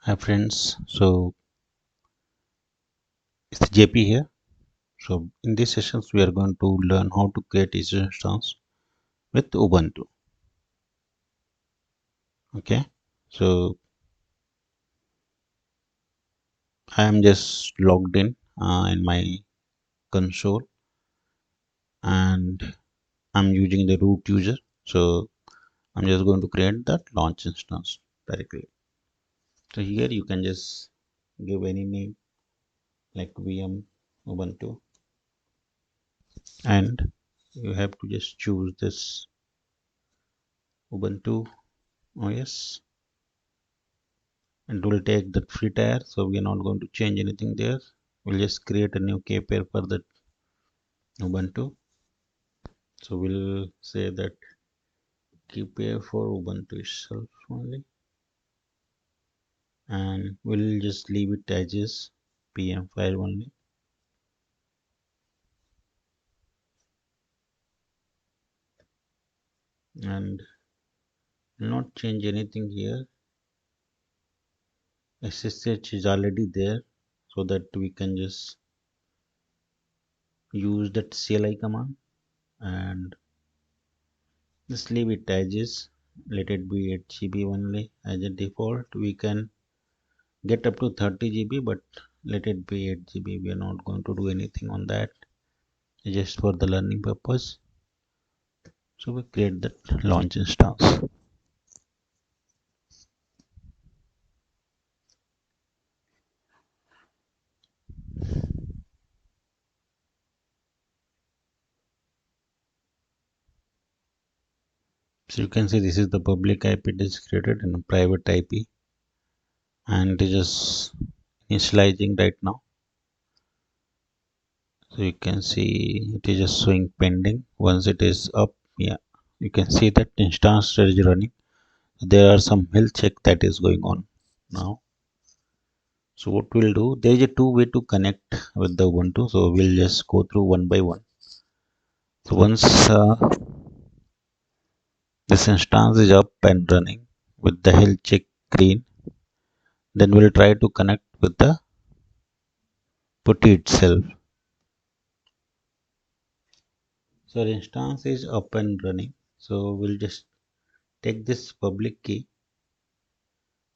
Hi friends, so it's JP here. So in these sessions we are going to learn how to create EC2 instance with Ubuntu. Okay, so I am just logged in my console and I'm using the root user. So I'm just going to create that launch instance directly. So here you can just give any name like VM Ubuntu and you have to just choose this Ubuntu OS and we'll take that free tier, so we are not going to change anything there. We'll just create a new k pair for that Ubuntu. So we'll say that key pair for Ubuntu itself only, and we'll just leave it as is pm file only. And will not change anything here. SSH is already there, so that we can just use that CLI command and just leave it as is. Let it be 8 GB only as a default. We can get up to 30 GB, but let it be 8 GB. We are not going to do anything on that, just for the learning purpose. So we create that launch instance. So you can see this is the public IP it is created and a private IP, and it is just initializing right now. So you can see it is just showing pending. Once it is up, yeah, you can see that instance is running. There are some health check that is going on now. So what we'll do, there is a two-way to connect with the Ubuntu. So we'll just go through one by one. So once this instance is up and running with the health check green, then we'll try to connect with the putty itself. So the instance is up and running. So we'll just take this public key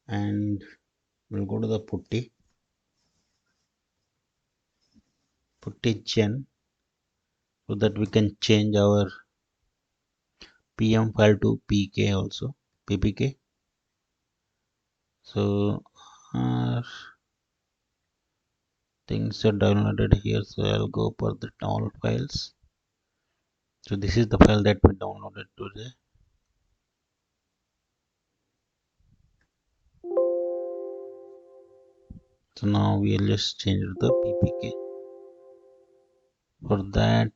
and we'll go to the putty gen, so that we can change our pm file to pk also, ppk. So things are downloaded here, so I'll go for the all files. So this is the file that we downloaded today. So now we'll just change the ppk. For that,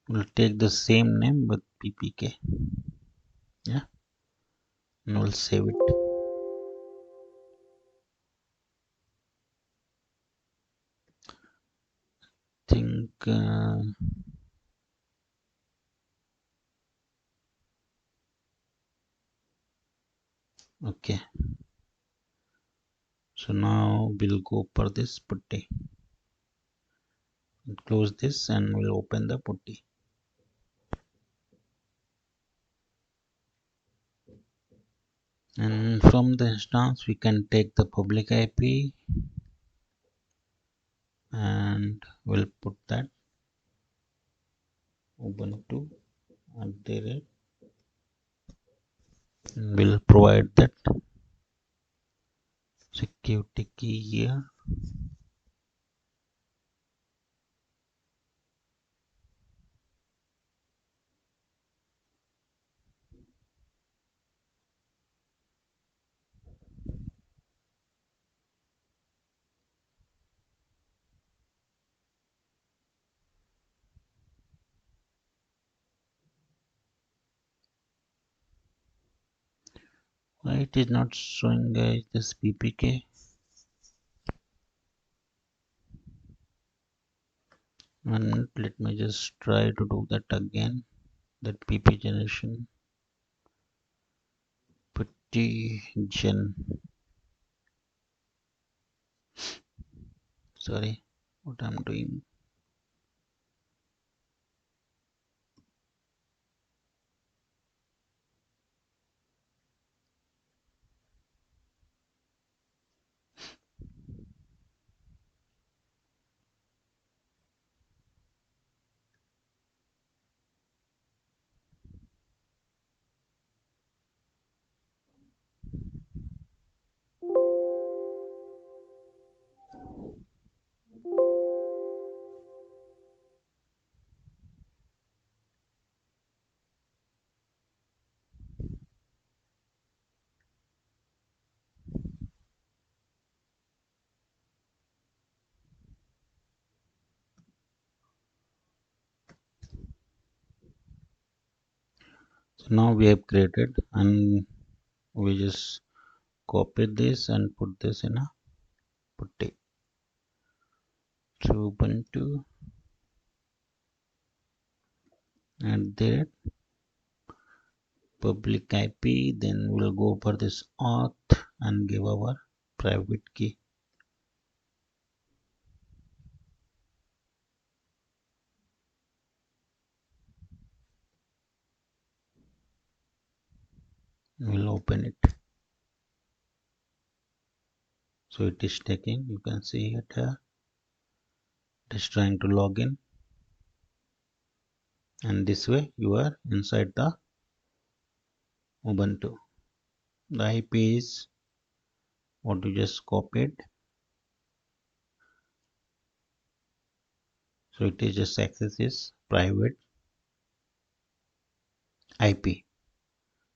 we'll take the same name with ppk. Yeah, and we'll save it. Think okay. So now we'll go for this putty. Close this and we'll open the putty. And from the instance we can take the public IP and we'll put that Ubuntu at the rate, and we'll provide that security key here. Why it is not showing guys this ppk? And let me just try to do that again, that pp generation putty gen, sorry, what I'm doing. So now we have created, and we just copy this and put this in a putty. So Ubuntu and there public IP, then we'll go for this auth and give our private key. We'll open it. So it is taking, you can see it here. It is trying to log in, and this way you are inside the Ubuntu. The IP is what you just copied. So it is just access is private IP.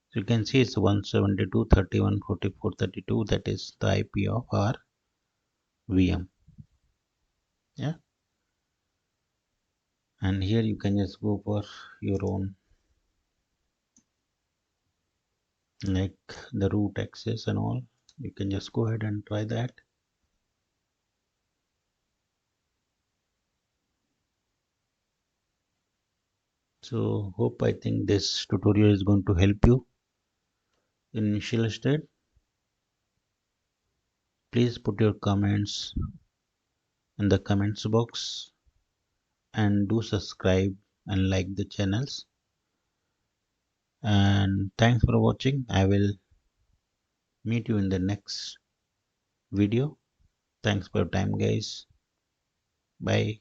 So you can see it's 172.31.44.32. That is the IP of our VM. Yeah. And here you can just go for your own, like the root access and all. You can just go ahead and try that. So hope, I think this tutorial is going to help you in initial state. Please put your comments in the comments box, and do subscribe and like the channels. And thanks for watching. I will meet you in the next video. Thanks for your time, guys. Bye.